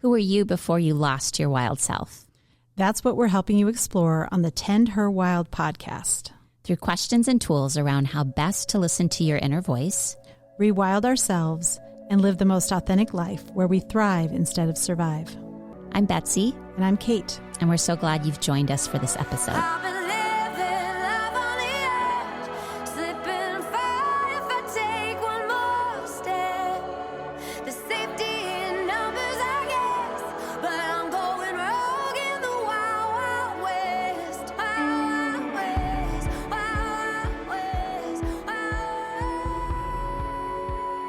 Who were you before you lost your wild self? That's what we're helping you explore on the Tend Her Wild podcast. Through questions and tools around how best to listen to your inner voice, rewild ourselves, and live the most authentic life where we thrive instead of survive. I'm Betsy. And I'm Kate. And we're so glad you've joined us for this episode.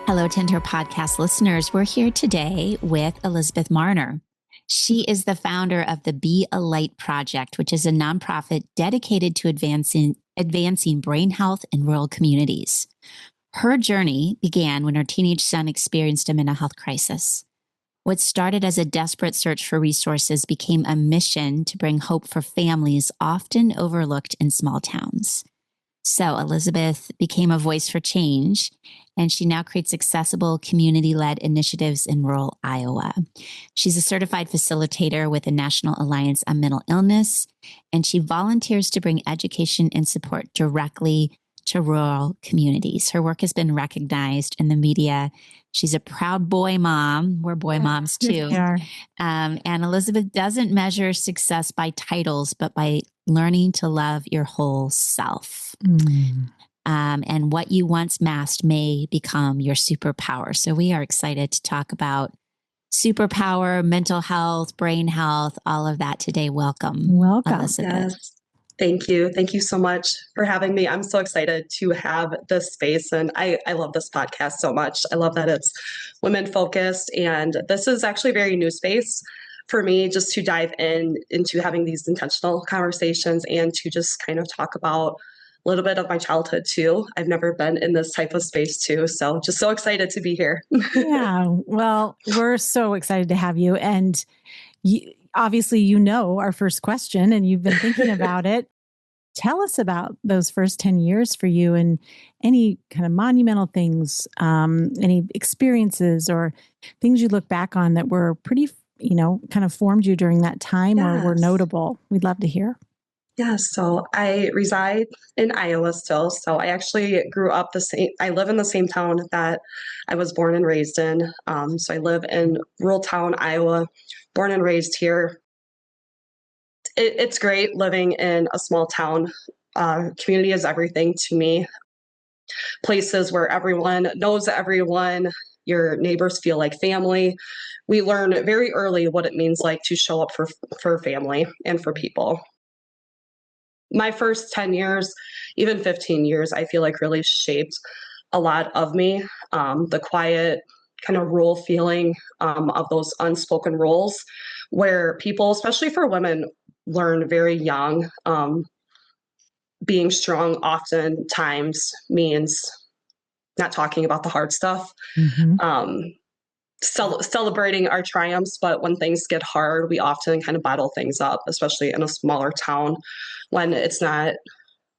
Hello, Tend Her podcast listeners. We're here today with Elizabeth Marner. She is the founder of the Be a Light Project, which is a nonprofit dedicated to advancing brain health in rural communities. Her journey began when her teenage son experienced a mental health crisis. What started as a desperate search for resources became a mission to bring hope for families often overlooked in small towns. So Elizabeth became a voice for change, and she now creates accessible community-led initiatives in rural Iowa. She's a certified facilitator with the National Alliance on Mental Illness, and she volunteers to bring education and support directly to rural communities. Her work has been recognized in the media. She's a proud boy mom. We're boy moms too. And Elizabeth doesn't measure success by titles, but by learning to love your whole self. And what you once masked may become your superpower. So we are excited to talk about superpower, mental health, brain health, all of that today. Welcome, Elizabeth. Yes. Thank you. Thank you so much for having me. I'm so excited to have this space, and I love this podcast so much. I love that it's women focused, and this is actually a very new space for me, just to dive into having these intentional conversations and to just kind of talk about a little bit of my childhood too. I've never been in this type of space too. So just so excited to be here. Yeah. Well, we're so excited to have you. And obviously, you know our first question and you've been thinking about it. Tell us about those first 10 years for you and any kind of monumental things, any experiences or things you look back on that were pretty, kind of formed you during that time or were notable. We'd love to hear. Yeah, so I reside in Iowa still. So I actually grew up I live in the same town that I was born and raised in. So I live in rural town, Iowa, born and raised here. It's great living in a small town. Community is everything to me. Places where everyone knows everyone, your neighbors feel like family. We learn very early what it means like to show up for family and for people. My first 10 years, even 15 years, I feel like really shaped a lot of me. The quiet kind of rural feeling of those unspoken roles where people, especially for women, learn very young. Being strong oftentimes means not talking about the hard stuff. Celebrating our triumphs, but when things get hard, we often kind of bottle things up, especially in a smaller town when it's not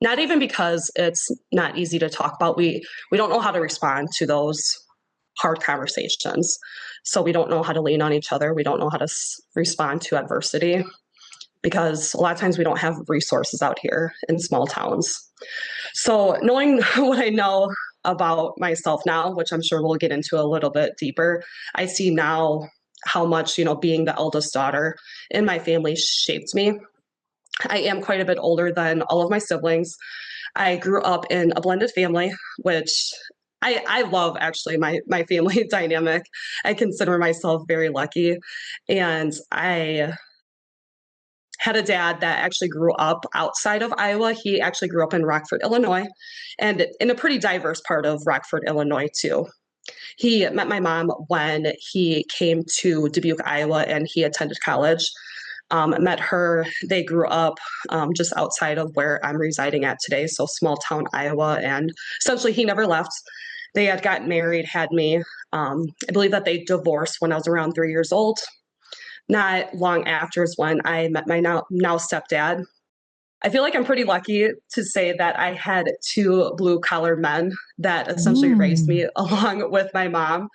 even because it's not easy to talk about. We don't know how to respond to those hard conversations. So we don't know how to lean on each other. We don't know how to respond to adversity because a lot of times we don't have resources out here in small towns. So knowing what I know about myself now, which I'm sure we'll get into a little bit deeper, I see now how much, being the eldest daughter in my family shaped me. I am quite a bit older than all of my siblings. I grew up in a blended family, which I love actually my family dynamic. I consider myself very lucky. And I had a dad that actually grew up outside of Iowa. He actually grew up in Rockford, Illinois, and in a pretty diverse part of Rockford, Illinois, too. He met my mom when he came to Dubuque, Iowa, and he attended college. Met her. They grew up just outside of where I'm residing at today, so small town Iowa, and essentially he never left. They had gotten married, had me. I believe that they divorced when I was around 3 years old. Not long after is when I met my now stepdad. I feel like I'm pretty lucky to say that I had two blue collar men that essentially raised me along with my mom.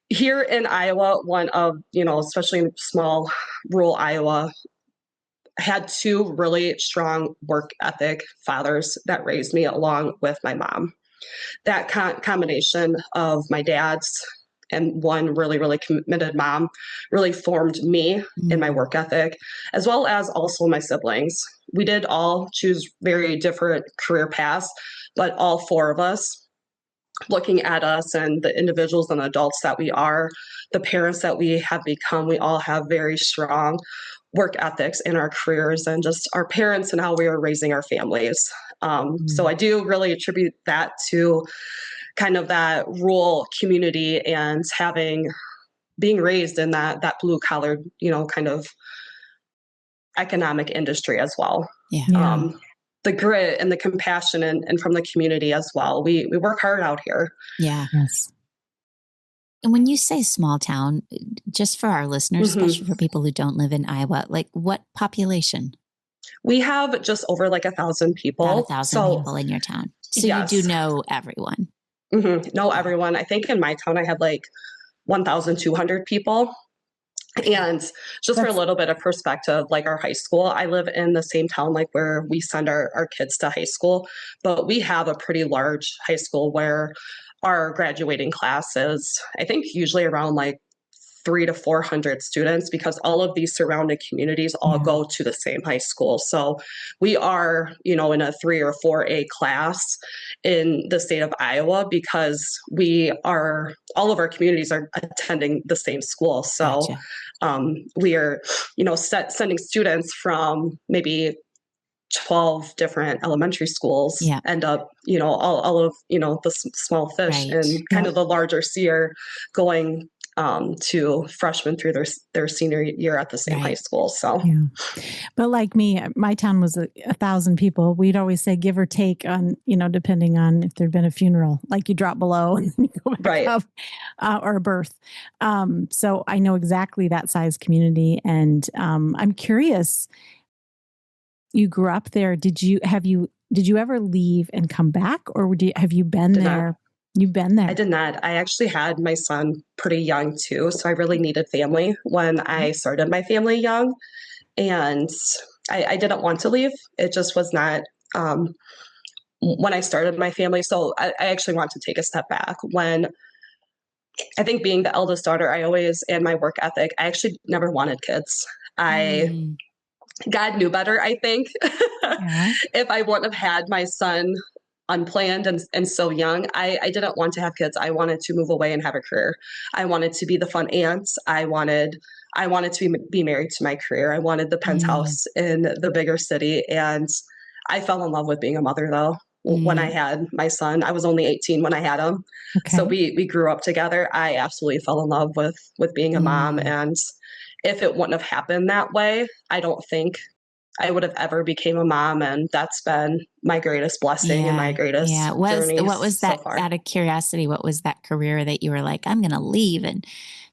here in Iowa, one of, especially in small rural Iowa, I had two really strong work ethic fathers that raised me along with my mom. That combination of my dad's and one really, really committed mom really formed me in my work ethic, as well as also my siblings. We did all choose very different career paths, but all four of us, looking at us and the individuals and adults that we are, the parents that we have become, we all have very strong work ethics in our careers and just our parents and how we are raising our families. So I do really attribute that to kind of that rural community and being raised in that blue collar, kind of economic industry as well. Yeah. The grit and the compassion and from the community as well. We work hard out here. Yeah. Yes. And when you say small town, just for our listeners, especially for people who don't live in Iowa, like what population? We have just over like 1,000 people. About 1,000 people in your town. So yes. You do know everyone. Know everyone. I think in my town I had like 1,200 people. And just for a little bit of perspective, like our high school, I live in the same town like where we send our kids to high school, but we have a pretty large high school where our graduating class is, I think, usually around like 300 to 400 students, because all of these surrounding communities all go to the same high school. So we are, in a 3 or 4A class in the state of Iowa because all of our communities are attending the same school. So we are, sending students from maybe 12 different elementary schools end up, all of, the small fish and kind of the larger seer going to freshmen through their senior year at the same high school. So, but like me, my town was 1,000 people. We'd always say give or take on, depending on if there'd been a funeral, like you drop below and you go back up, or a birth. So I know exactly that size community. And I'm curious, you grew up there. Did you ever leave and come back, or have you been there? You've been there. I did not. I actually had my son pretty young too. So I really needed family when I started my family young. And I didn't want to leave. It just was not when I started my family. So I actually want to take a step back. When I think being the eldest daughter, and my work ethic, I actually never wanted kids. God knew better, I think. If I wouldn't have had my son unplanned and so young, I didn't want to have kids. I wanted to move away and have a career. I wanted to be the fun aunt. I wanted to be married to my career. I wanted the penthouse in the bigger city. And I fell in love with being a mother though. When I had my son, I was only 18 when I had him. So we grew up together. I absolutely fell in love with being a mom. And if it wouldn't have happened that way, I don't think I would have ever became a mom. And that's been my greatest blessing and my greatest journey. What was that, out of curiosity, what was that career that you were like, I'm going to leave and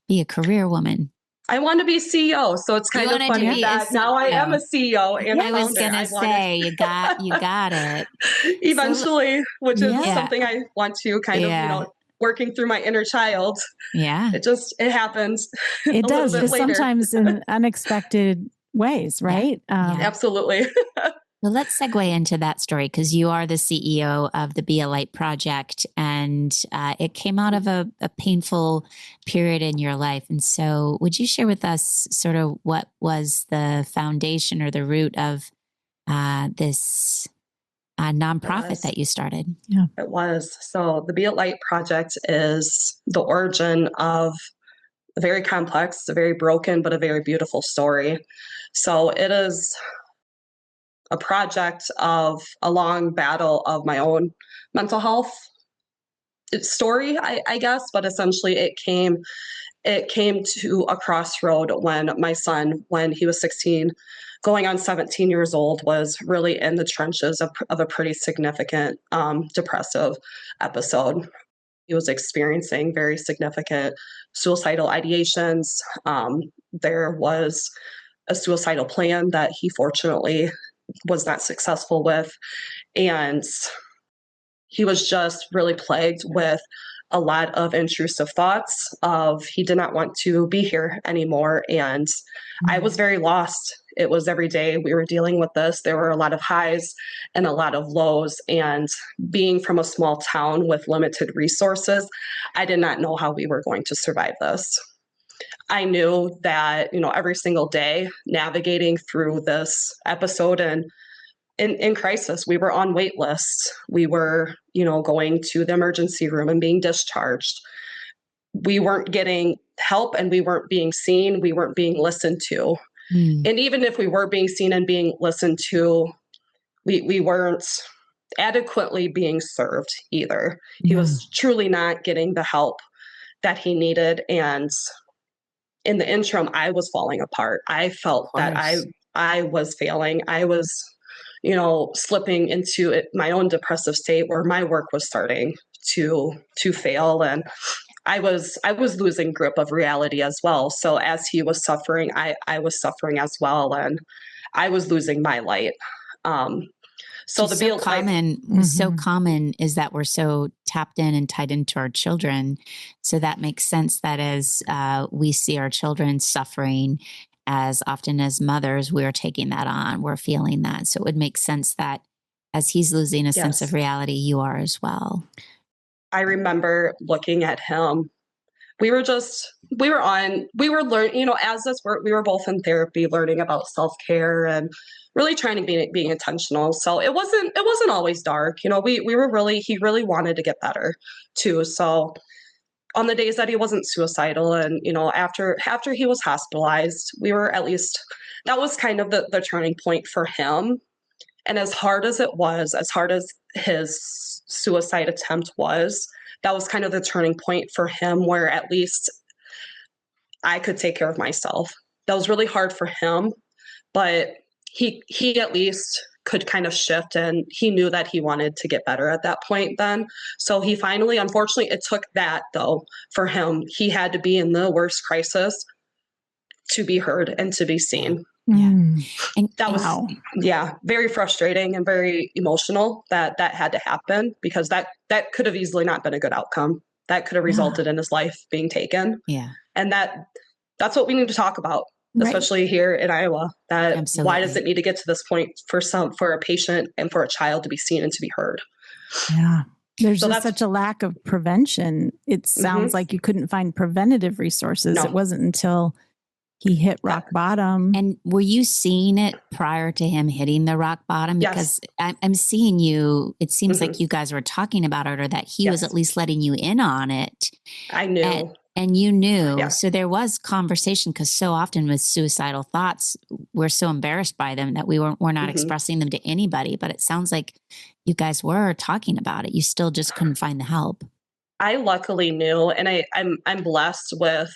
be a career woman? I want to be CEO. So it's kind of funny that now I am a CEO and I was going to say, you got it. Eventually, which is something I want to kind of, working through my inner child. Yeah. It happens. It does, because sometimes in unexpected ways, right? Absolutely. Well, let's segue into that story, because you are the CEO of the Be a Light Project, and it came out of a painful period in your life. And so would you share with us sort of what was the foundation or the root of this nonprofit that you started? Yeah, it was. So the Be a Light Project is the origin of a very complex, a very broken, but a very beautiful story. So it is a project of a long battle of my own mental health story, I guess, but essentially it came to a crossroad when my son, when he was 16, going on 17 years old, was really in the trenches of a pretty significant depressive episode. He was experiencing very significant suicidal ideations. There was a suicidal plan that he fortunately was not successful with. And he was just really plagued with a lot of intrusive thoughts of he did not want to be here anymore. And I was very lost. It was every day we were dealing with this. There were a lot of highs and a lot of lows. And being from a small town with limited resources, I did not know how we were going to survive this. I knew that, every single day navigating through this episode and in crisis, we were on wait lists. We were, going to the emergency room and being discharged. We weren't getting help and we weren't being seen. We weren't being listened to. And even if we were being seen and being listened to, we weren't adequately being served either. He was truly not getting the help that he needed. And in the interim, I was falling apart. I felt that I was failing. I was, slipping into my own depressive state where my work was starting to fail. And I was losing grip of reality as well. So as he was suffering, I was suffering as well. And I was losing my light. So so common is that we're so tapped in and tied into our children. So that makes sense that as we see our children suffering, as often as mothers, we're taking that on, we're feeling that. So it would make sense that as he's losing a sense of reality, you are as well. I remember looking at him. We were learning, as this work, we were both in therapy, learning about self-care and really trying to being intentional. So it wasn't always dark. He really wanted to get better too. So on the days that he wasn't suicidal and, after he was hospitalized, we were that was kind of the turning point for him. And as hard as it was, as hard as his suicide attempt was, that was kind of the turning point for him where at least I could take care of myself. That was really hard for him, but he at least could kind of shift, and he knew that he wanted to get better at that point then. So he finally, unfortunately, it took that though for him. He had to be in the worst crisis to be heard and to be seen. Yeah. And that was, very frustrating and very emotional that had to happen, because that could have easily not been a good outcome. That could have resulted in his life being taken. Yeah. And that's what we need to talk about, especially here in Iowa, that Absolutely. Why does it need to get to this point for a patient and for a child to be seen and to be heard? Yeah. There's just such a lack of prevention. It sounds like you couldn't find preventative resources. No. It wasn't until he hit rock bottom. And were you seeing it prior to him hitting the rock bottom? Because I'm seeing you, it seems like you guys were talking about it, or that he was at least letting you in on it. I knew. And you knew. Yeah. So there was conversation, because so often with suicidal thoughts, we're so embarrassed by them that we're not expressing them to anybody. But it sounds like you guys were talking about it. You still just couldn't find the help. I luckily knew, and I'm blessed with,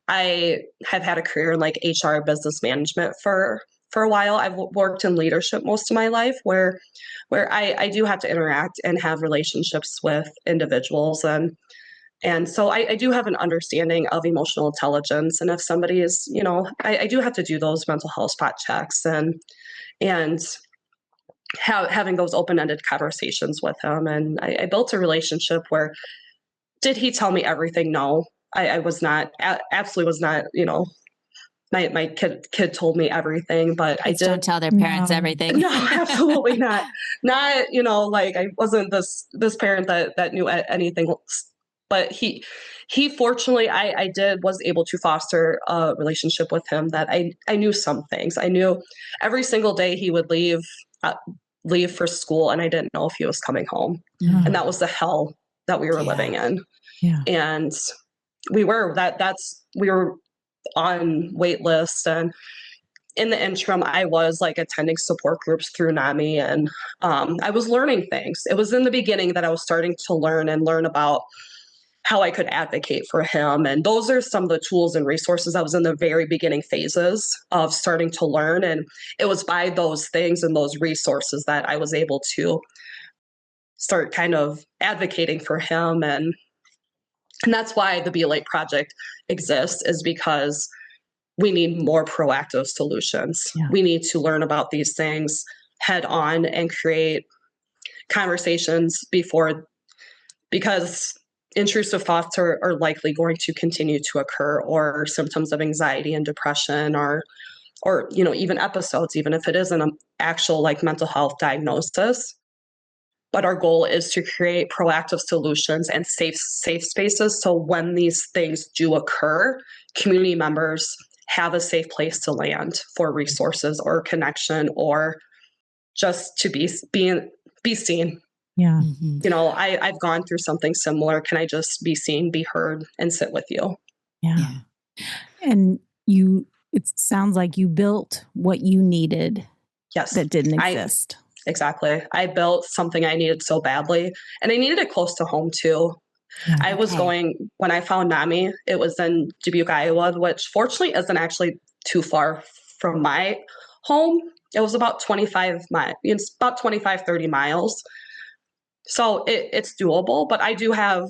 I have had a career in like HR business management for a while. I've worked in leadership most of my life where I do have to interact and have relationships with individuals. And so I do have an understanding of emotional intelligence. And if somebody is, I do have to do those mental health spot checks and having those open-ended conversations with him. And I built a relationship where, did he tell me everything? No. I was not, absolutely was not, my kid told me everything, but Kids don't tell their parents everything. No, absolutely not. Not, like I wasn't this parent that knew anything, but he fortunately, was able to foster a relationship with him that I knew some things. I knew every single day he would leave for school, and I didn't know if he was coming home. And that was the hell that we were living in. Yeah. And we were on wait lists, and in the interim I was like attending support groups through NAMI, and I was learning things. It was in the beginning that I was starting to learn about how I could advocate for him. And those are some of the tools and resources I was in the very beginning phases of starting to learn. And it was by those things and those resources that I was able to start kind of advocating for him. And that's why the Be a Light Project exists, is because we need more proactive solutions. Yeah. We need to learn about these things head on and create conversations because intrusive thoughts are likely going to continue to occur, or symptoms of anxiety and depression, or even episodes, even if it isn't an actual like mental health diagnosis. But our goal is to create proactive solutions and safe spaces, so when these things do occur, community members have a safe place to land for resources or connection, or just to be seen. Yeah. I've gone through something similar. Can I just be seen, be heard, and sit with you? Yeah. And it sounds like you built what you needed. Yes. That didn't exist. Exactly. I built something I needed so badly, and I needed it close to home too. Yeah. I was when I found NAMI, it was in Dubuque, Iowa, which fortunately isn't actually too far from my home. It was about 25 miles. It's about 25, 30 miles. So it's doable, but I do have,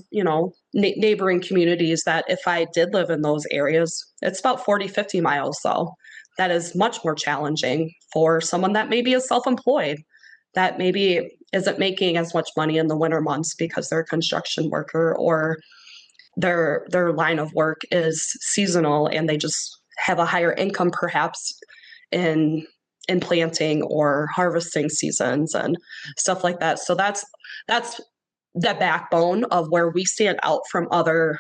neighboring communities that if I did live in those areas, it's about 40, 50 miles though. That is much more challenging for someone that maybe is self-employed, that maybe isn't making as much money in the winter months because they're a construction worker, or their line of work is seasonal and they just have a higher income perhaps in planting or harvesting seasons and stuff like that. So that's the backbone of where we stand out from other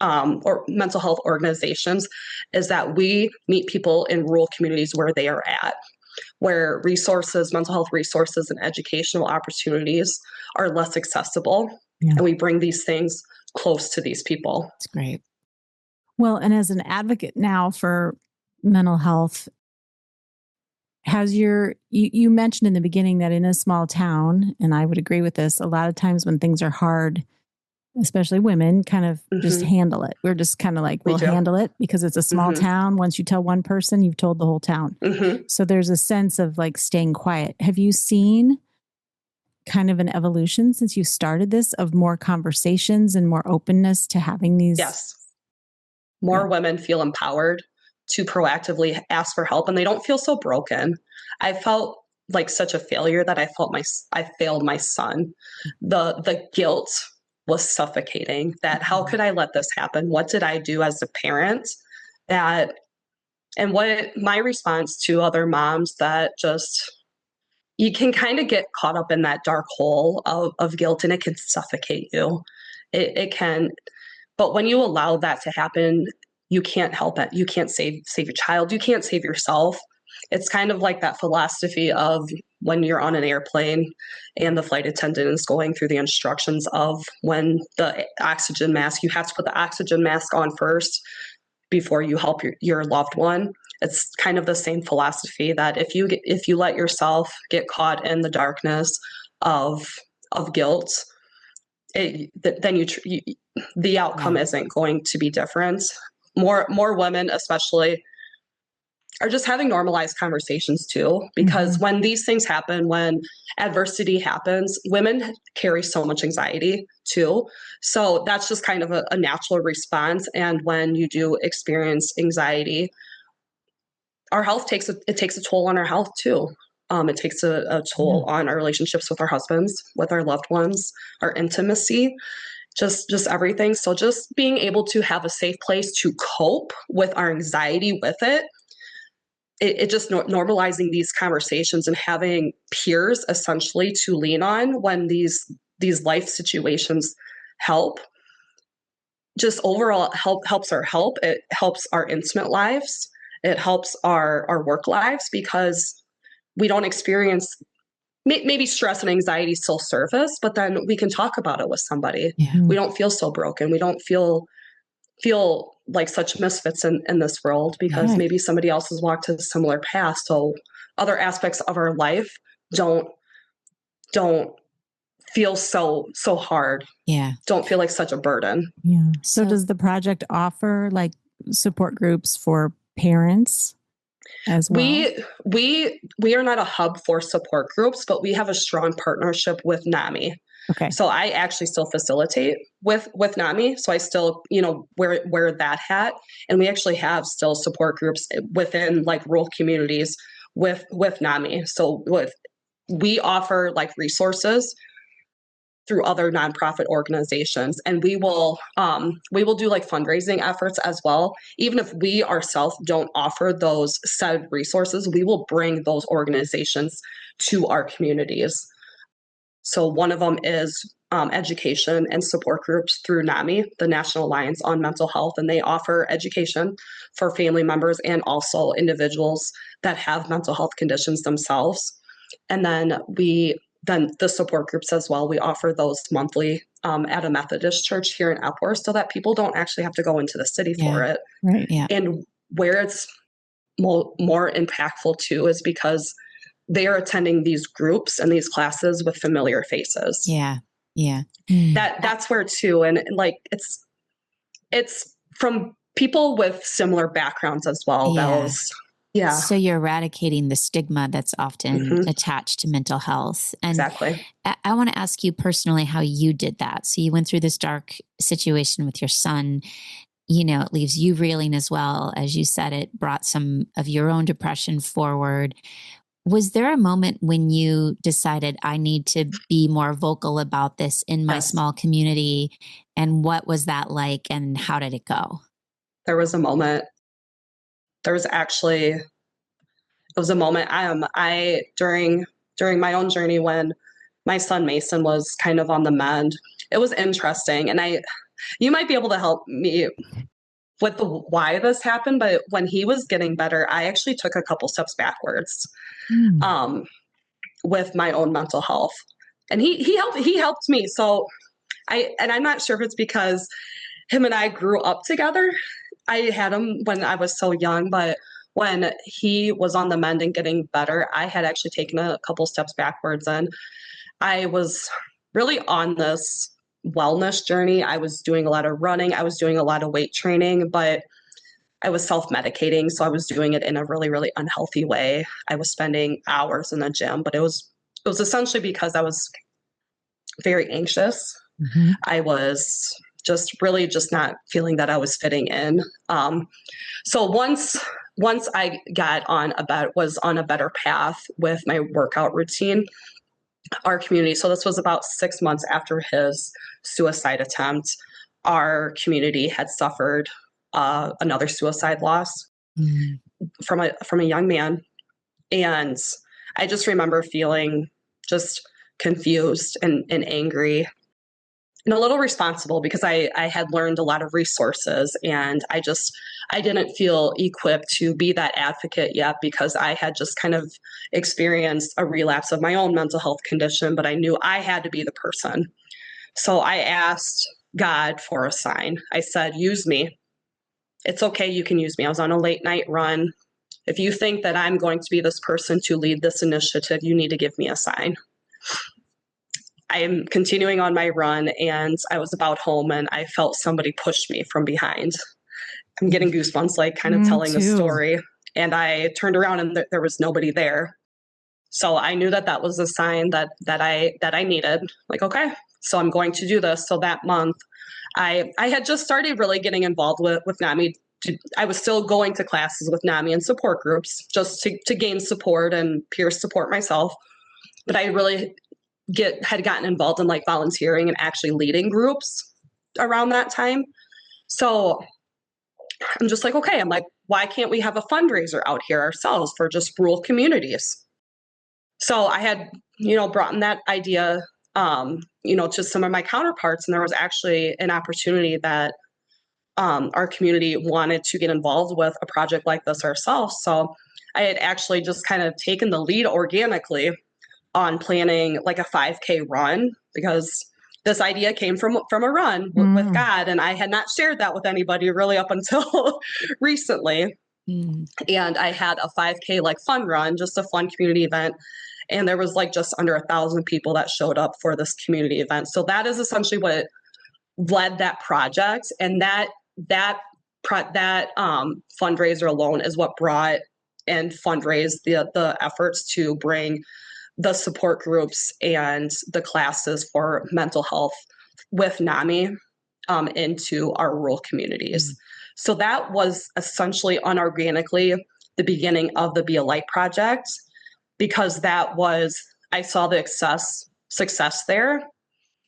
or mental health organizations, is that we meet people in rural communities where they are at, where mental health resources and educational opportunities are less accessible. Yeah. And we bring these things close to these people. That's great. Well, and as an advocate now for mental health, you mentioned in the beginning that in a small town, and I would agree with this, a lot of times when things are hard, especially women kind of just handle it. We're just kind of like, we'll handle it because it's a small town. Once you tell one person, you've told the whole town. So there's a sense of like staying quiet. Have you seen kind of an evolution since you started this, of more conversations and more openness to having these? Yes. More women feel empowered to proactively ask for help, and they don't feel so broken. I felt like such a failure that I failed my son. The guilt was suffocating. That how could I let this happen? What did I do as a parent? And what my response to other moms that just, you can kind of get caught up in that dark hole of guilt, and it can suffocate you. It can, but when you allow that to happen, you can't help it. You can't save your child. You can't save yourself. It's kind of like that philosophy of when you're on an airplane and the flight attendant is going through the instructions of when the oxygen mask, you have to put the oxygen mask on first before you help your loved one. It's kind of the same philosophy, that if you let yourself get caught in the darkness of guilt, then the outcome isn't going to be different. More women, especially, are just having normalized conversations too, because when these things happen, when adversity happens, women carry so much anxiety too. So that's just kind of a natural response. And when you do experience anxiety, our health takes a toll on our health too. It takes a toll on our relationships with our husbands, with our loved ones, our intimacy, just everything. So just being able to have a safe place to cope with our anxiety with it just normalizing these conversations and having peers essentially to lean on when these life situations help. Just overall helps our health. It helps our intimate lives. It helps our work lives, because we don't experience, maybe stress and anxiety still surface, but then we can talk about it with somebody. We don't feel so broken. We don't feel like such misfits in this world, because maybe somebody else has walked a similar path. So other aspects of our life don't feel so hard. Don't feel like such a burden. So does the project offer like support groups for parents as well? We are not a hub for support groups, but we have a strong partnership with NAMI. Okay. So I actually still facilitate with NAMI. So I still, wear that hat, and we actually have still support groups within like rural communities with NAMI. So we offer like resources through other nonprofit organizations, and we will do like fundraising efforts as well. Even if we ourselves don't offer those said resources, we will bring those organizations to our communities. So one of them is education and support groups through NAMI, the National Alliance on Mental Health, and they offer education for family members and also individuals that have mental health conditions themselves. And then the support groups as well, we offer those monthly at a Methodist church here in Epworth, so that people don't actually have to go into the city for it. Right. Yeah. And where it's more impactful too is because they are attending these groups and these classes with familiar faces. Yeah. Yeah. That's where too. And like, it's from people with similar backgrounds as well. Yeah. So you're eradicating the stigma that's often attached to mental health. And exactly. I want to ask you personally how you did that. So you went through this dark situation with your son. It leaves you reeling as well. As you said, it brought some of your own depression forward. Was there a moment when you decided, I need to be more vocal about this in my small community? And what was that like, and how did it go? There was a moment. There was actually, it was a moment during my own journey when my son Mason was kind of on the mend. It was interesting. And you might be able to help me with why this happened, but when he was getting better, I actually took a couple steps backwards with my own mental health. And he helped me. So I'm not sure if it's because him and I grew up together. I had him when I was so young, but when he was on the mend and getting better, I had actually taken a couple steps backwards, and I was really on this wellness journey. I was doing a lot of running. I was doing a lot of weight training, but I was self-medicating. So I was doing it in a really, really unhealthy way. I was spending hours in the gym, but it was essentially because I was very anxious. I was just really just not feeling that I was fitting in. So once I was on a better path with my workout routine, our community, so this was about 6 months after his suicide attempt, our community had suffered another suicide loss from a young man. And I just remember feeling just confused and angry and a little responsible, because I had learned a lot of resources, and I didn't feel equipped to be that advocate yet, because I had just kind of experienced a relapse of my own mental health condition, but I knew I had to be the person. So I asked God for a sign. I said, use me. It's okay. You can use me. I was on a late night run. If you think that I'm going to be this person to lead this initiative, you need to give me a sign. I am continuing on my run, and I was about home, and I felt somebody push me from behind. I'm getting goosebumps, like kind of telling the story. And I turned around, and there was nobody there. So I knew that was a sign that I needed. Like, okay, so I'm going to do this. So that month, I had just started really getting involved with NAMI. I was still going to classes with NAMI and support groups just to gain support and peer support myself. But I really had gotten involved in like volunteering and actually leading groups around that time. So I'm just like, okay, I'm like, why can't we have a fundraiser out here ourselves for just rural communities? So I had, brought in that idea, to some of my counterparts, and there was actually an opportunity that our community wanted to get involved with a project like this ourselves. So I had actually just kind of taken the lead organically on planning like a 5K run, because this idea came from a run with God, and I had not shared that with anybody really up until recently. And I had a 5K like fun run, just a fun community event. And there was like just under 1,000 people that showed up for this community event. So that is essentially what led that project. And that fundraiser alone is what brought and fundraised the efforts to bring the support groups and the classes for mental health with NAMI into our rural communities. So that was essentially unorganically the beginning of the Be a Light project, because I saw the success there.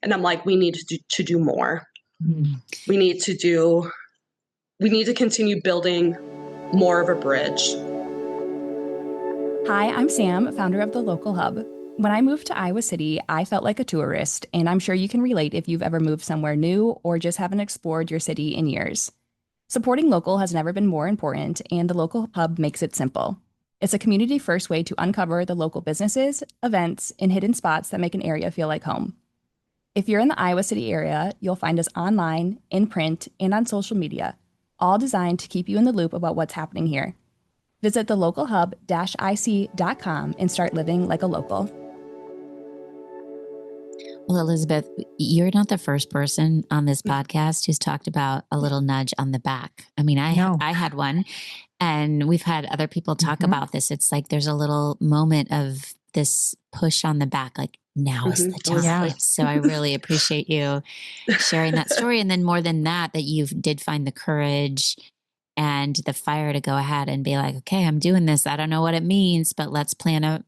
And I'm like, we need to do more. Mm. We need to continue building more of a bridge. Hi, I'm Sam, founder of the Local Hub. When I moved to Iowa City, I felt like a tourist, and I'm sure you can relate if you've ever moved somewhere new or just haven't explored your city in years. Supporting local has never been more important, and the Local Hub makes it simple. It's a community-first way to uncover the local businesses, events, and hidden spots that make an area feel like home. If you're in the Iowa City area, you'll find us online, in print, and on social media, all designed to keep you in the loop about what's happening here. Visit thelocalhub-ic.com and start living like a local. Well, Elizabeth, you're not the first person on this podcast who's talked about a little nudge on the back. I mean, I had one, and we've had other people talk about this. It's like there's a little moment of this push on the back, like now is the time. Yeah. So I really appreciate you sharing that story. And then more than that you did find the courage and the fire to go ahead and be like, okay, I'm doing this. I don't know what it means, but let's plan a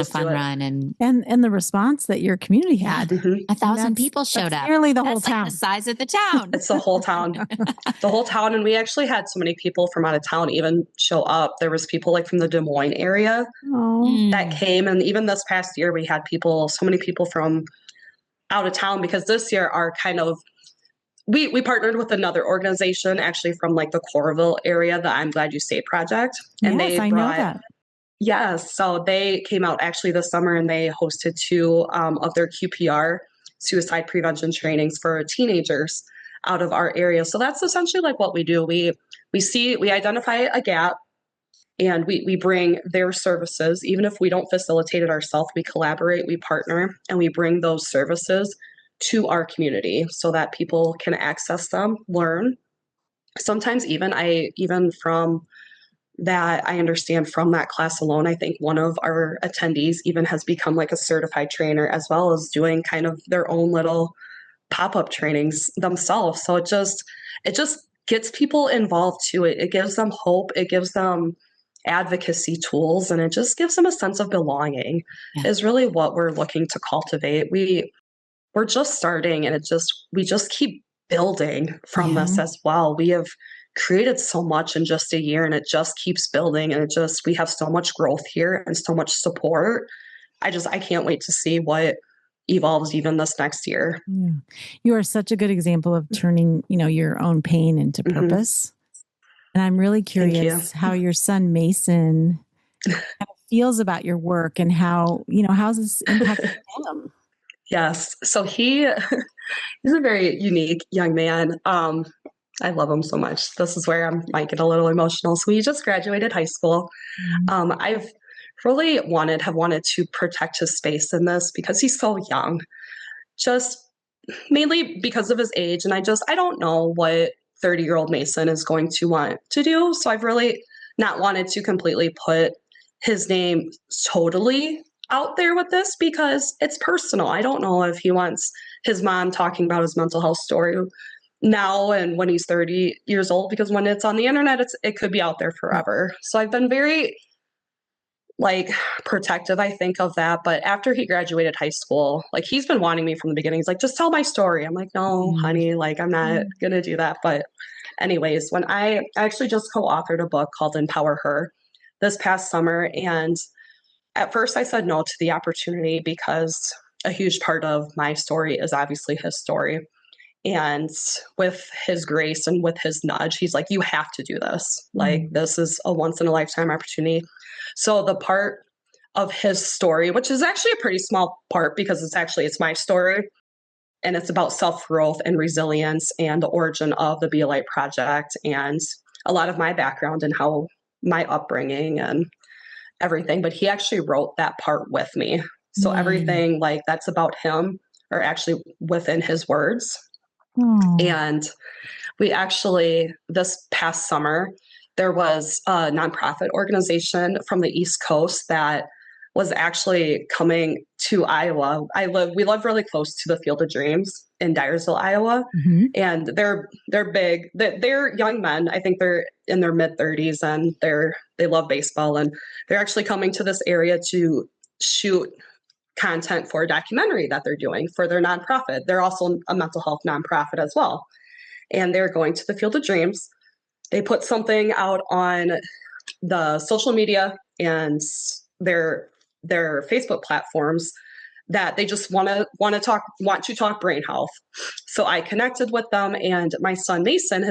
fun run. And the response that your community had. 1,000 people showed up. Nearly the whole That's town. like the size of the town. It's the whole town. The whole town. And we actually had so many people from out of town even show up. There was people like from the Des Moines area that came. And even this past year, we had so many people from out of town, because this year our kind of, we partnered with another organization actually from like the Coralville area, the I'm Glad You Stayed project. And I know that. Yes. So they came out actually this summer and they hosted 2 of their QPR suicide prevention trainings for teenagers out of our area. So that's essentially like what we do. We identify a gap and we bring their services. Even if we don't facilitate it ourselves, we collaborate, we partner, and we bring those services to our community so that people can access them, learn. Sometimes even from that, I understand from that class alone, I think one of our attendees even has become like a certified trainer, as well as doing kind of their own little pop-up trainings themselves. So it just gets people involved too. It gives them hope. It gives them advocacy tools, and it just gives them a sense of belonging. Is really what we're looking to cultivate. We're just starting, and we just keep building from this as well. We have created so much in just a year, and it just keeps building, and we have so much growth here and so much support. I can't wait to see what evolves even this next year. Yeah. You are such a good example of turning, your own pain into purpose. And I'm really curious how your son Mason kind of feels about your work and how, how's this impacted him? Yes. So he's a very unique young man. I love him so much. This is where I might get a little emotional. So he just graduated high school. I've really have wanted to protect his space in this because he's so young, just mainly because of his age. And I don't know what 30-year-old Mason is going to want to do. So I've really not wanted to completely put his name totally out there with this because it's personal. I don't know if he wants his mom talking about his mental health story now and when he's 30 years old, because when it's on the internet, it could be out there forever. So I've been very protective, I think, of that. But after he graduated high school, he's been wanting me from the beginning. He's like, just tell my story. I'm like, no, honey, I'm not going to do that. But anyways, when I actually just co-authored a book called Empower Her this past summer. And at first I said no to the opportunity because a huge part of my story is obviously his story. And with his grace and with his nudge, he's like, you have to do this. This is a once in a lifetime opportunity. So the part of his story, which is actually a pretty small part because it's my story, and it's about self-growth and resilience and the origin of the Be a Light project and a lot of my background and how my upbringing and everything. But he actually wrote that part with me. So everything that's about him are actually within his words. And we actually, this past summer, there was a nonprofit organization from the East Coast that was actually coming to Iowa. We live really close to the Field of Dreams in Dyersville, Iowa. And they're big. They're young men. I think they're in their mid-30s, and they love baseball. And they're actually coming to this area to shoot content for a documentary that they're doing for their nonprofit. They're also a mental health nonprofit as well. And they're going to the Field of Dreams. They put something out on the social media and their Facebook platforms that they just want to talk brain health. So I connected with them, and my son Mason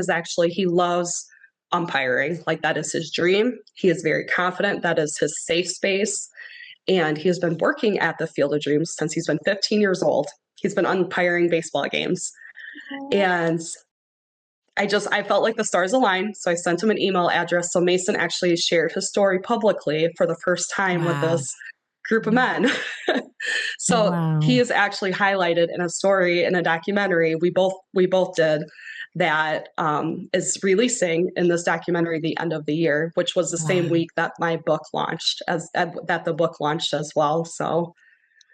he loves umpiring. Like, that is his dream. He is very confident. That is his safe space. And he has been working at the Field of Dreams since he's been 15 years old. He's been umpiring baseball games. And I felt like the stars aligned. So I sent him an email address. So Mason actually shared his story publicly for the first time with this group of men. So he is actually highlighted in a story in a documentary we both did that is releasing in this documentary the end of the year, which was the same week that my book launched, that the book launched as well. So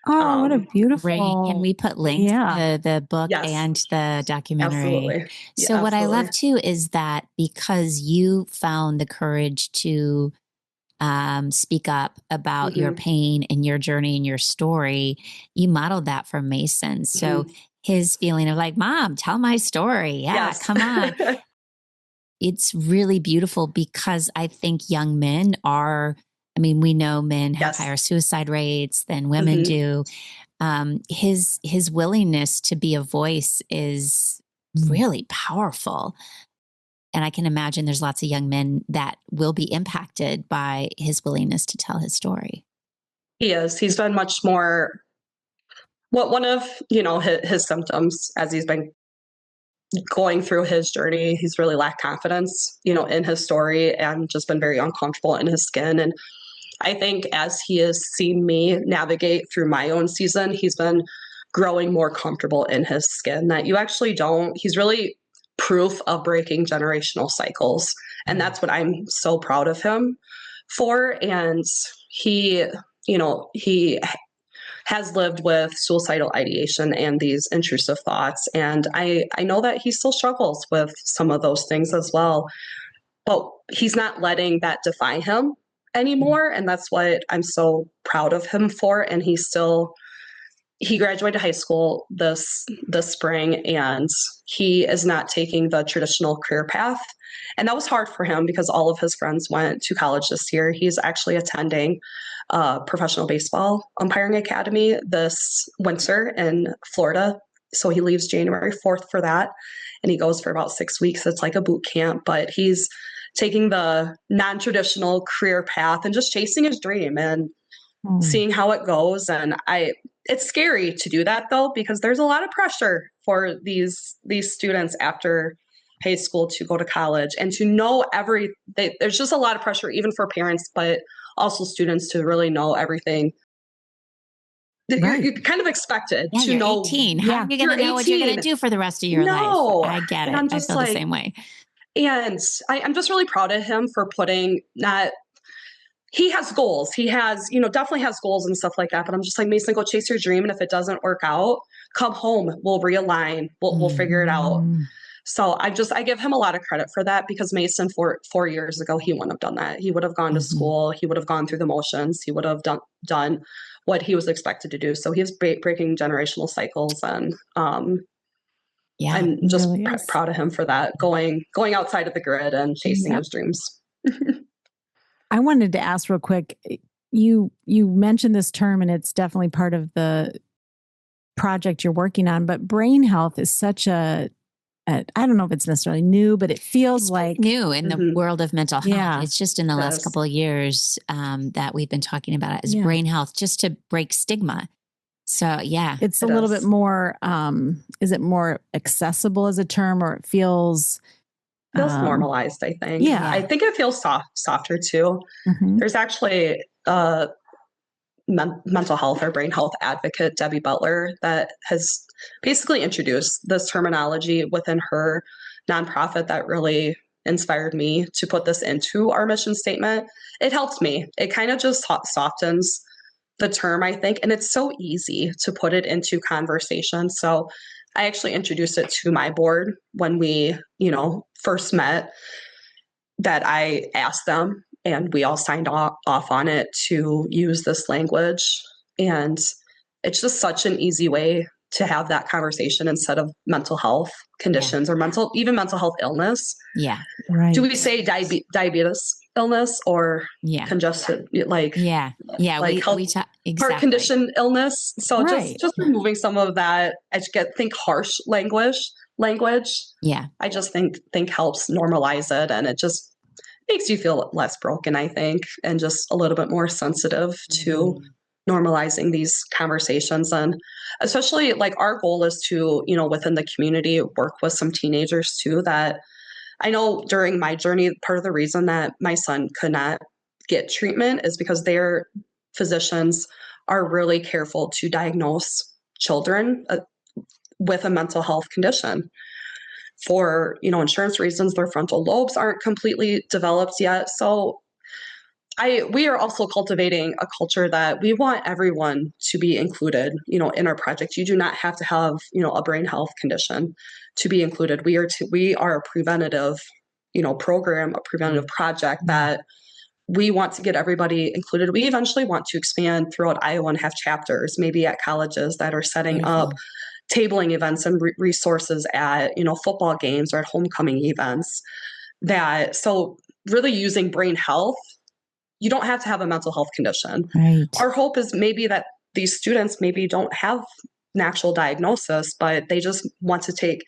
what a beautiful. Great. Can we put links to the book and the documentary? Absolutely. So what I love too is that because you found the courage to speak up about your pain and your journey and your story, you modeled that for Mason. So his feeling of like, Mom, tell my story. Yeah, come on. It's really beautiful because I think young men we know men have higher suicide rates than women do. His willingness to be a voice is really powerful. And I can imagine there's lots of young men that will be impacted by his willingness to tell his story. He is. He's been much more, one of, his symptoms as he's been going through his journey, he's really lacked confidence, in his story and just been very uncomfortable in his skin. And I think as he has seen me navigate through my own season, he's been growing more comfortable in his skin that he's really proof of breaking generational cycles. And that's what I'm so proud of him for. And he has lived with suicidal ideation and these intrusive thoughts. And I know that he still struggles with some of those things as well, but he's not letting that define him anymore. And that's what I'm so proud of him for. And he graduated high school this spring, and he is not taking the traditional career path. And that was hard for him because all of his friends went to college this year. He's actually attending a professional baseball umpiring academy this winter in Florida. So he leaves January 4th for that. And he goes for about 6 weeks. It's like a boot camp, but he's taking the non-traditional career path and just chasing his dream and seeing how it goes. And it's scary to do that though, because there's a lot of pressure for these students after high school to go to college and to know there's just a lot of pressure even for parents, but also students to really know everything. Right. You're kind of expected to know. 18. How are you going to know what you're going to do for the rest of your life? I get it. I feel the same way. And I'm just really proud of him for he has goals. He has, definitely has goals and stuff like that. But I'm just like, Mason, go chase your dream. And if it doesn't work out, come home. We'll realign. We'll figure it out. So I give him a lot of credit for that, because Mason 4 years ago, he wouldn't have done that. He would have gone to school. He would have gone through the motions. He would have done what he was expected to do. So he was breaking generational cycles. And I'm just really proud of him for that, going outside of the grid and chasing his dreams. I wanted to ask real quick, you mentioned this term, and it's definitely part of the project you're working on, but brain health is such I don't know if it's necessarily new, but it feels like new in the world of mental health. Yeah. It's just in the last couple of years that we've been talking about it as brain health, just to break stigma. So it's a little bit more, is it more accessible as a term, or it feels normalized, I think. Yeah. I think it feels softer too. There's actually a mental health or brain health advocate, Debbie Butler, that has basically introduced this terminology within her nonprofit that really inspired me to put this into our mission statement. It helped me. It kind of just softens the term, I think, and it's so easy to put it into conversation. So I actually introduced it to my board when we, first met, that I asked them, and we all signed off on it to use this language. And it's just such an easy way to have that conversation instead of mental health conditions or even mental health illness. Yeah. Right. Do we say diabetes illness or congested, yeah. like We talk exactly. heart condition illness? So Right. just removing some of that, think harsh language. Yeah. I just think helps normalize it, and it just makes you feel less broken, I think, and just a little bit more sensitive to normalizing these conversations. And especially like our goal is to, within the community, work with some teenagers too, that I know during my journey, part of the reason that my son could not get treatment is because their physicians are really careful to diagnose children with a mental health condition. For, insurance reasons, their frontal lobes aren't completely developed yet. So we are also cultivating a culture that we want everyone to be included, in our project. You do not have to have, a brain health condition to be included. We are a preventative, program, a preventative project that we want to get everybody included. We eventually want to expand throughout Iowa and have chapters, maybe at colleges that are setting up tabling events and resources at, football games or at homecoming events. So really using brain health, you don't have to have a mental health condition. Right. Our hope is maybe that these students maybe don't have an actual diagnosis, but they just want to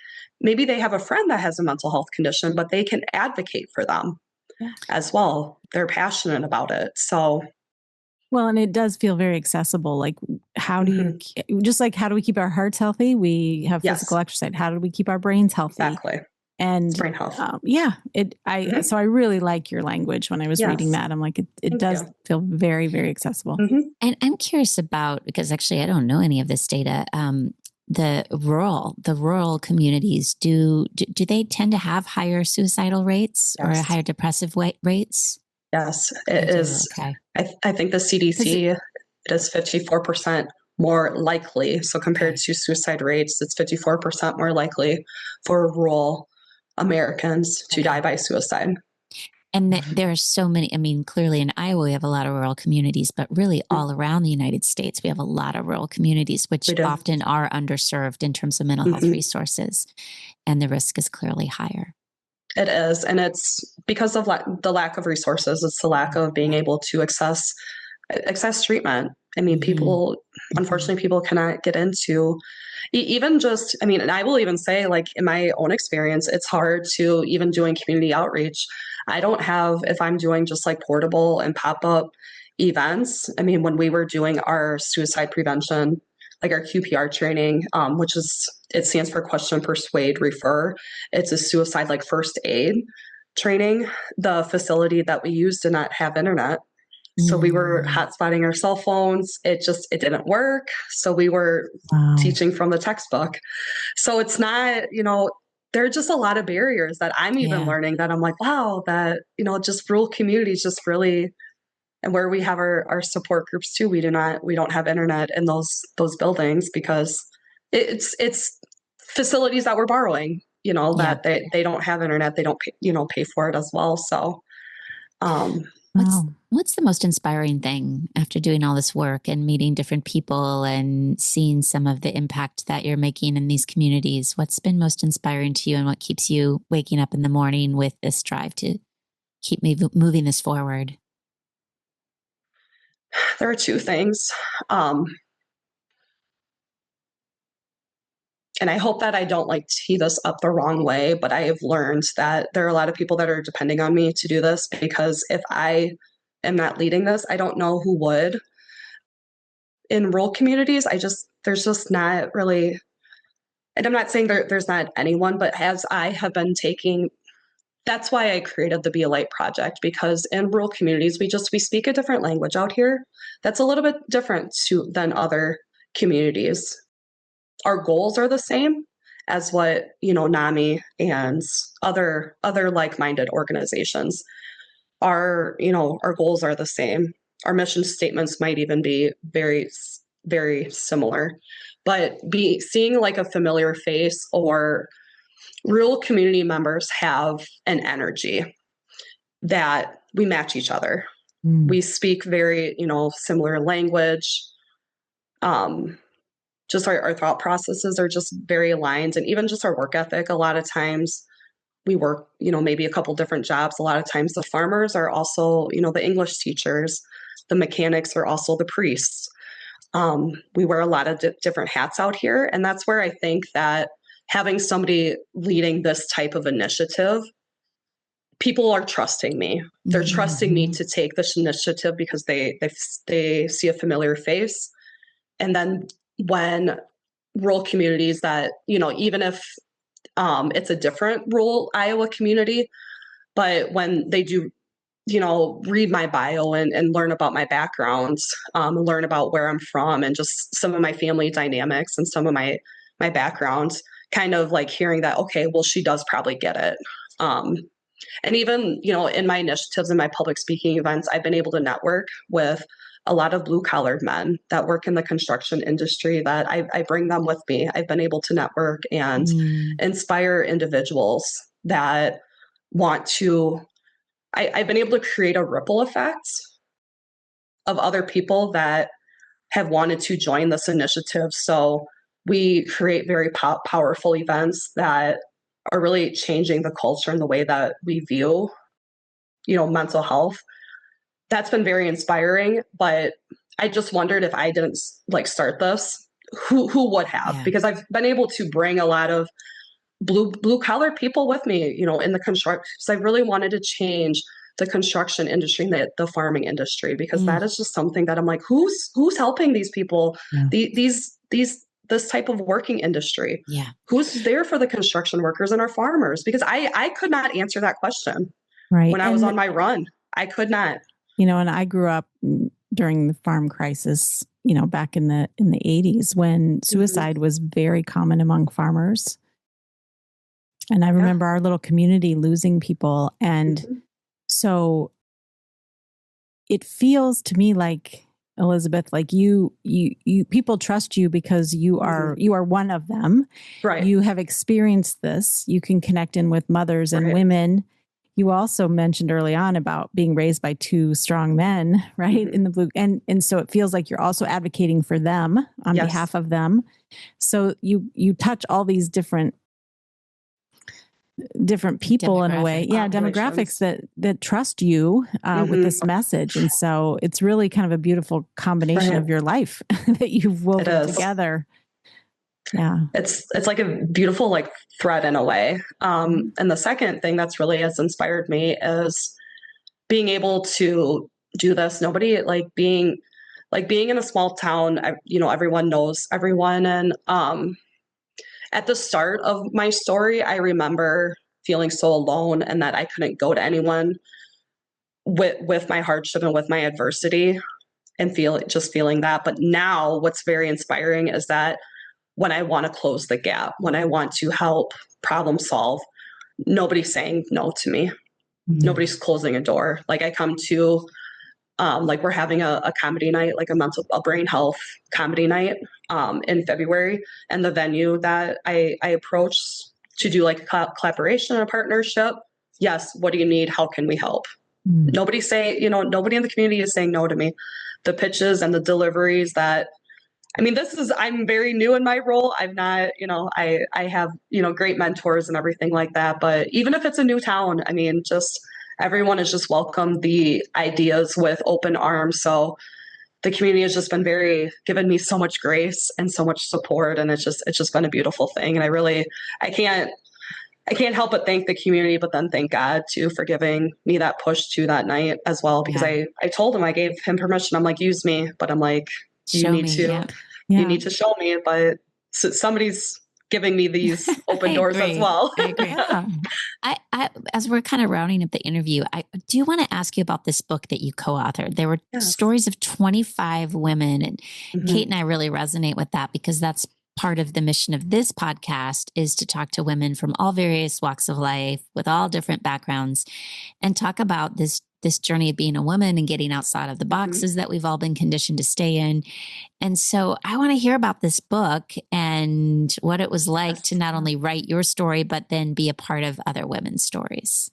maybe they have a friend that has a mental health condition, but they can advocate for them as well. They're passionate about it. So. Well, and it does feel very accessible. Like, how do how do we keep our hearts healthy? We have physical exercise. How do we keep our brains healthy? Exactly. And brain health. So I really like your language when I was reading that. I'm like, it does feel very, very accessible. And I'm curious about, because actually I don't know any of this data. The rural communities, do they tend to have higher suicidal rates or higher depressive rates? Yes, it is. Okay. I think the CDC, it is 54% more likely. So compared to suicide rates, it's 54% more likely for rural Americans to die by suicide. And there are so many, clearly in Iowa, we have a lot of rural communities, but really all around the United States, we have a lot of rural communities, which often are underserved in terms of mental health resources. And the risk is clearly higher. It is. And it's because of the lack of resources. It's the lack of being able to access treatment. Unfortunately, people cannot get into even just, and I will even say, like, in my own experience, it's hard to even doing community outreach. I don't have, if I'm doing just like portable and pop-up events. When we were doing our suicide prevention, like our QPR training, it stands for Question, Persuade, Refer. It's a suicide like first aid training. The facility that we used did not have internet. So we were hotspotting our cell phones. It didn't work. So we were teaching from the textbook. So it's not, there are just a lot of barriers that I'm even learning that I'm like, wow, that, just rural communities just really, and where we have our support groups too, we don't have internet in those buildings because it's facilities that we're borrowing, that they don't have internet. They don't pay for it as well. So, What's the most inspiring thing after doing all this work and meeting different people and seeing some of the impact that you're making in these communities? What's been most inspiring to you, and what keeps you waking up in the morning with this drive to keep moving this forward? There are two things. And I hope that I don't tee this up the wrong way, but I have learned that there are a lot of people that are depending on me to do this, because if I am not leading this, I don't know who would. In rural communities, there's just not really, and I'm not saying there's not anyone, but as I have been that's why I created the Be a Light project, because in rural communities, we speak a different language out here that's a little bit different than other communities. Our goals are the same as what, NAMI and other like-minded organizations are. Our goals are the same. Our mission statements might even be very, very similar, but seeing like a familiar face or rural community members have an energy that we match each other. We speak very, similar language. just our thought processes are just very aligned, and even just our work ethic. A lot of times we work, maybe a couple different jobs. A lot of times the farmers are also, the English teachers, the mechanics are also the priests. We wear a lot of different hats out here. And that's where I think that having somebody leading this type of initiative, people are trusting me. They're trusting me to take this initiative because they see a familiar face. And then when rural communities that, even if it's a different rural Iowa community, but when they do, read my bio and learn about my background, learn about where I'm from and just some of my family dynamics and some of my background, kind of like hearing that, okay, well, she does probably get it. And even, in my initiatives and my public speaking events, I've been able to network with a lot of blue collared men that work in the construction industry that I bring them with me. I've been able to network and inspire individuals that want to, I've been able to create a ripple effect of other people that have wanted to join this initiative. So we create very powerful events that are really changing the culture and the way that we view, mental health. That's been very inspiring, but I just wondered if I didn't start this, who would have? Yeah. Because I've been able to bring a lot of blue collar people with me, in the construction, because I really wanted to change the construction industry and the farming industry, because that is just something that I'm like, who's helping these people, this type of working industry? Yeah. Who's there for the construction workers and our farmers? Because I could not answer that question when I was on my run. I could not. And I grew up during the farm crisis, back in the 80s when suicide was very common among farmers. And I remember our little community losing people. And so it feels to me like, Elizabeth, like you people trust you because you are one of them. Right. You have experienced this. You can connect in with mothers and women. You also mentioned early on about being raised by two strong men, right? In the blue. And so it feels like you're also advocating for them on behalf of them. So you touch all these different people in a way. Yeah. Demographics that trust you with this message. And so it's really kind of a beautiful combination of your life that you've woven together. Yeah. It's like a beautiful thread in a way. And the second thing that's really has inspired me is being able to do this. Nobody being in a small town, everyone knows everyone. And at the start of my story, I remember feeling so alone and that I couldn't go to anyone with my hardship and with my adversity and feeling that. But now what's very inspiring is that when I want to close the gap, when I want to help problem solve, nobody's saying no to me. Nobody's closing a door. I come to, we're having a comedy night, a brain health comedy night in February. And the venue that I approached to do a collaboration and a partnership. Yes. What do you need? How can we help? Nobody in the community is saying no to me. The pitches and the deliveries that, I'm very new in my role. I'm not, I have, great mentors and everything like that. But even if it's a new town, just everyone is just welcome the ideas with open arms. So the community has just been given me so much grace and so much support. And it's just been a beautiful thing. And I can't help but thank the community, but then thank God too for giving me that push to that night as well. Because I told him, I gave him permission. I'm like, use me, but I'm like, you need to show me, but somebody's giving me these open doors as well. I agree. I as we're kind of rounding up the interview, I do want to ask you about this book that you co-authored. There were stories of 25 women, and Kate and I really resonate with that because that's part of the mission of this podcast is to talk to women from all various walks of life with all different backgrounds and talk about this journey of being a woman and getting outside of the boxes that we've all been conditioned to stay in. And so I want to hear about this book and what it was like to not only write your story, but then be a part of other women's stories.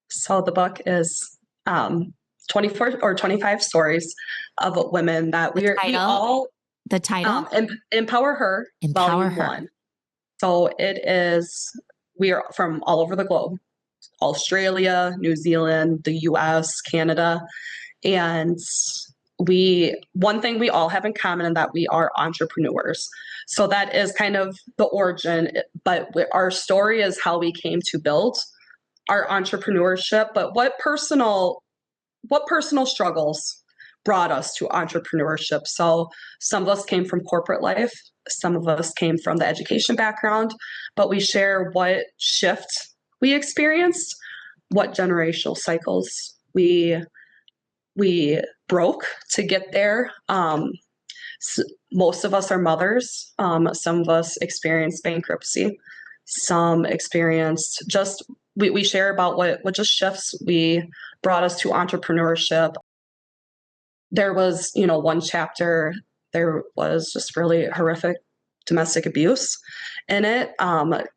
So the book is 24 or 25 stories of women that we all the title? Empower Her, Empower Volume Her. 1. So we are from all over the globe, Australia, New Zealand, the US, Canada. And one thing we all have in common is that we are entrepreneurs. So that is kind of the origin, but our story is how we came to build our entrepreneurship. But what personal struggles brought us to entrepreneurship? So some of us came from corporate life, some of us came from the education background, but we share what shift we experienced, what generational cycles we broke to get there. Most of us are mothers. Some of us experienced bankruptcy. Some experienced we share about what just shifts we brought us to entrepreneurship. There was, one chapter, there was just really horrific domestic abuse in it.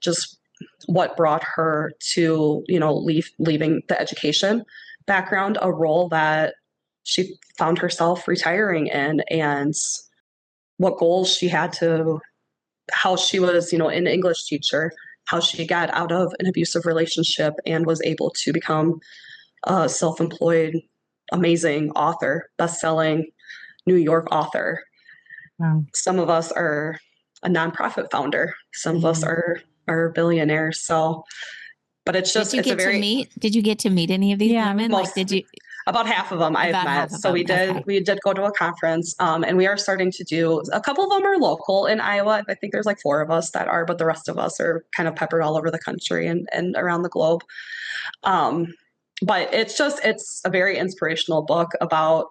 Just what brought her to, leaving the education background, a role that she found herself retiring in, and what goals she had how she was, an English teacher, how she got out of an abusive relationship and was able to become a self-employed, amazing author, best-selling New York author. Wow. Some of us are a nonprofit founder. Some of us are billionaires. So, but it's just, did you get to meet any of these women? About half of them I've met. So we did go to a conference, and we are starting to do, a couple of them are local in Iowa. I think there's like 4 of us that are, but the rest of us are kind of peppered all over the country and around the globe. But it's a very inspirational book about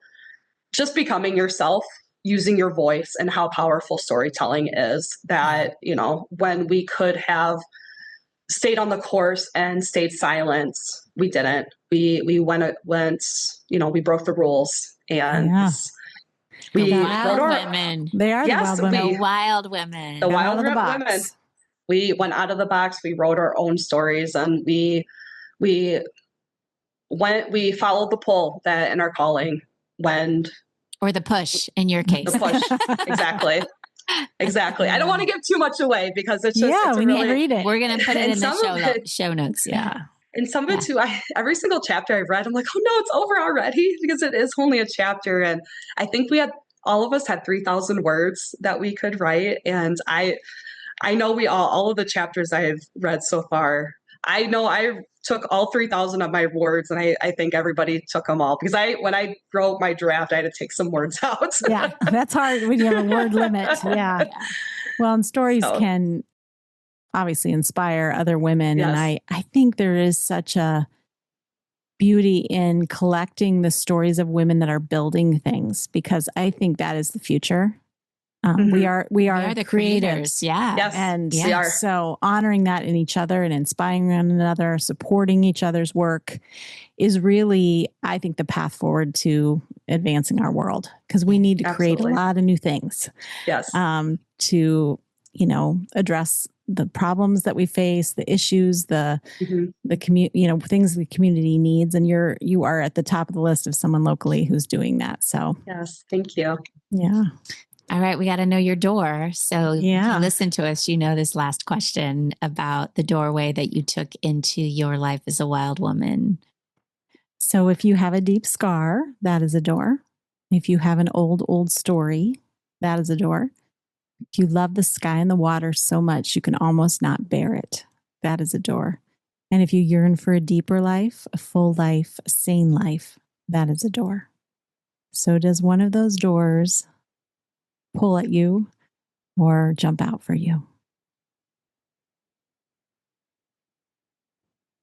just becoming yourself, using your voice, and how powerful storytelling is. That, when we could have stayed on the course and stayed silent, we didn't. We went, we broke the rules, and we wild women. They are the wild women. The wild women. The wild women. We went out of the box. We wrote our own stories, and we followed the pull that in our calling or the push in your case. The push. Exactly. I don't want to give too much away because it's just, we need to read it. We're going to put it in the show notes. Yeah. And some of it too, every single chapter I've read, I'm like, oh no, it's over already, because it is only a chapter. And I think all of us had 3,000 words that we could write. And I know all of the chapters I've read so far, I know I took all 3,000 of my words, and I think everybody took them all, because when I wrote my draft, I had to take some words out. Yeah, that's hard when you have a word limit. Yeah. Well, and stories can obviously inspire other women. Yes. And I think there is such a beauty in collecting the stories of women that are building things, because I think that is the future. We are the creators. Yeah. Yes. And we are. So honoring that in each other and inspiring one another, supporting each other's work is really, I think, the path forward to advancing our world, because we need to create a lot of new things. Yes. To, address the problems that we face, the issues, the things the community needs. And you are at the top of the list of someone locally who's doing that. So yes, thank you. Yeah. All right, we got to know your door. So listen to us. This last question about the doorway that you took into your life as a wild woman. So if you have a deep scar, that is a door. If you have an old story, that is a door. If you love the sky and the water so much you can almost not bear it, that is a door. And if you yearn for a deeper life, a full life, a sane life, that is a door. So does one of those doors pull at you or jump out for you?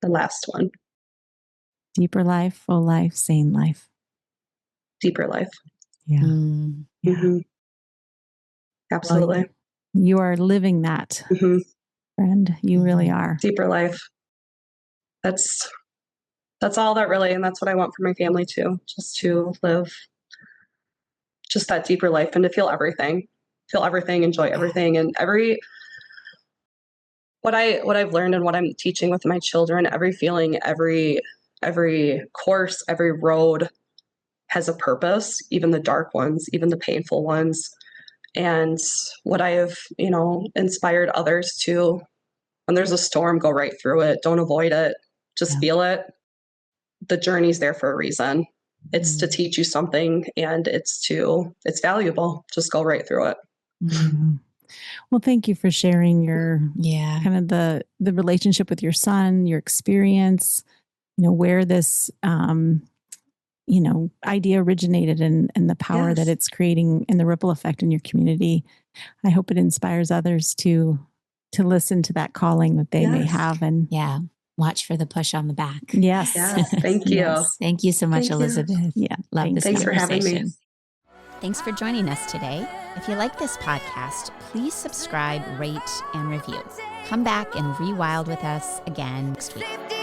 The last one. Deeper life, full life, sane life. Deeper life. Yeah. Yeah. Mm-hmm. Absolutely. Well, you are living that, friend. You really are. Deeper life. That's all that really, and that's what I want for my family too, just to live just that deeper life and to feel everything, enjoy everything. And what I've learned and what I'm teaching with my children, every feeling, every course, every road has a purpose, even the dark ones, even the painful ones. And what I have, inspired others to, when there's a storm, go right through it. Don't avoid it. Just feel it. The journey's there for a reason. It's to teach you something, and it's valuable. Just go right through it. Mm-hmm. Well, thank you for sharing your kind of the relationship with your son, your experience, where this idea originated and the power that it's creating and the ripple effect in your community. I hope it inspires others to listen to that calling that they may have, and watch for the push on the back. Yes. Thank you. Yes. Thank you so much, Thank you. Elizabeth. Yeah. Love this Thanks for having me. conversation. Thanks for joining us today. If you like this podcast, please subscribe, rate, and review. Come back and rewild with us again next week.